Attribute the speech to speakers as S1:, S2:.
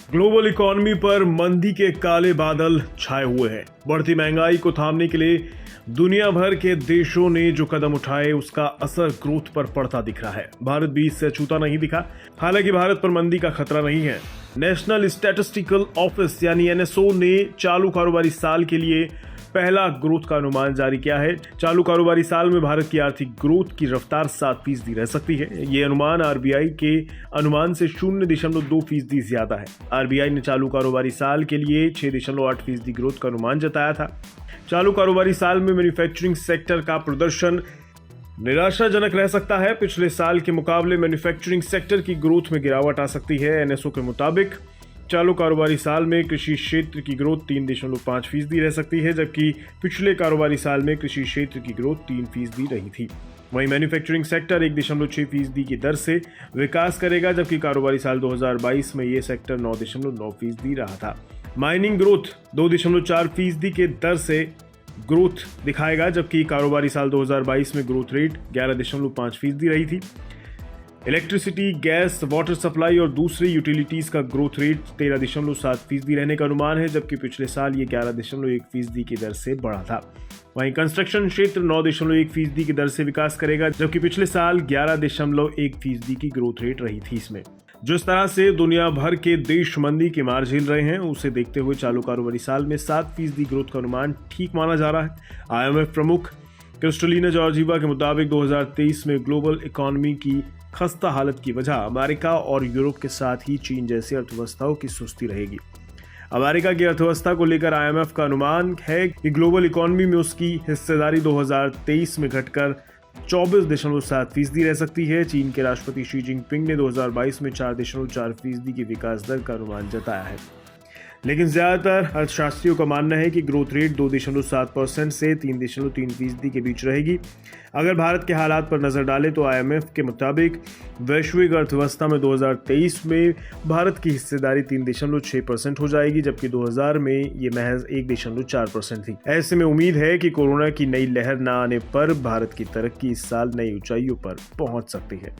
S1: Global economy पर मंदी के काले बादल छाए हुए हैं। बढ़ती महंगाई को थामने के लिए दुनिया भर के देशों ने जो कदम उठाए उसका असर ग्रोथ पर पड़ता दिख रहा है। भारत भी इससे अछूता नहीं दिखा। हालांकि भारत पर मंदी का खतरा नहीं है। नेशनल स्टैटिस्टिकल ऑफिस यानी एनएसओ ने चालू कारोबारी साल के लिए पहला ग्रोथ का अनुमान जारी किया है। चालू कारोबारी साल में भारत की आर्थिक ग्रोथ की रफ्तार 7% रह सकती है। ये अनुमान आरबीआई के अनुमान से 0.2% ज्यादा है। आरबीआई ने चालू कारोबारी साल के लिए 6.8% ग्रोथ का अनुमान जताया था। चालू कारोबारी साल में मैन्युफैक्चरिंग सेक्टर का प्रदर्शन निराशाजनक रह सकता है। पिछले साल के मुकाबले मैन्युफैक्चरिंग सेक्टर की ग्रोथ में गिरावट आ सकती है। एनएसओ के मुताबिक चालू कारोबारी साल में कृषि क्षेत्र की ग्रोथ 3.5% रह सकती है, जबकि पिछले कारोबारी साल में कृषि क्षेत्र की ग्रोथ 3% रही थी। वहीं मैन्युफैक्चरिंग सेक्टर 1.6% की दर से विकास करेगा, जबकि कारोबारी साल 2022 में यह सेक्टर 9.9% रहा था। माइनिंग ग्रोथ 2.4% के दर से ग्रोथ दिखाएगा, जबकि कारोबारी साल 2022 में ग्रोथ रेट 11.5% रही थी। इलेक्ट्रिसिटी, गैस, वाटर सप्लाई और दूसरी यूटिलिटीज का ग्रोथ रेट 13.7% रहने का अनुमान है, जबकि पिछले साल ये 11.1% की दर से बढ़ा था। वहीं कंस्ट्रक्शन क्षेत्र 9.1% की दर से विकास करेगा, जबकि पिछले साल 11.1% की ग्रोथ रेट रही थी। इसमें जिस तरह से दुनिया भर के देश मंदी के मार झेल रहे हैं, उसे देखते हुए चालू कारोबारी साल में 7% ग्रोथ का अनुमान ठीक माना जा रहा है। आईएमएफ प्रमुख क्रिस्टलिना जॉर्जीवा के मुताबिक 2023 में ग्लोबल इकोनॉमी की खस्ता हालत की वजह अमेरिका और यूरोप के साथ ही चीन जैसी अर्थव्यवस्थाओं की सुस्ती रहेगी। अमेरिका की अर्थव्यवस्था को लेकर आईएमएफ का अनुमान है कि ग्लोबल इकोनॉमी में उसकी हिस्सेदारी 2023 में घटकर 24.7% रह सकती है। चीन के राष्ट्रपति शी जिनपिंग ने 2022 में 4.4% की विकास दर का अनुमान जताया है, लेकिन ज्यादातर अर्थशास्त्रियों का मानना है कि ग्रोथ रेट 2.7% से 3.3% के बीच रहेगी। अगर भारत के हालात पर नजर डालें तो आईएमएफ के मुताबिक वैश्विक अर्थव्यवस्था में 2023 में भारत की हिस्सेदारी 3.6% हो जाएगी, जबकि 2000 में ये महज 1.4% थी। ऐसे में उम्मीद है कि कोरोना की नई लहर न आने पर भारत की तरक्की इस साल नई ऊंचाइयों पर पहुंच सकती है।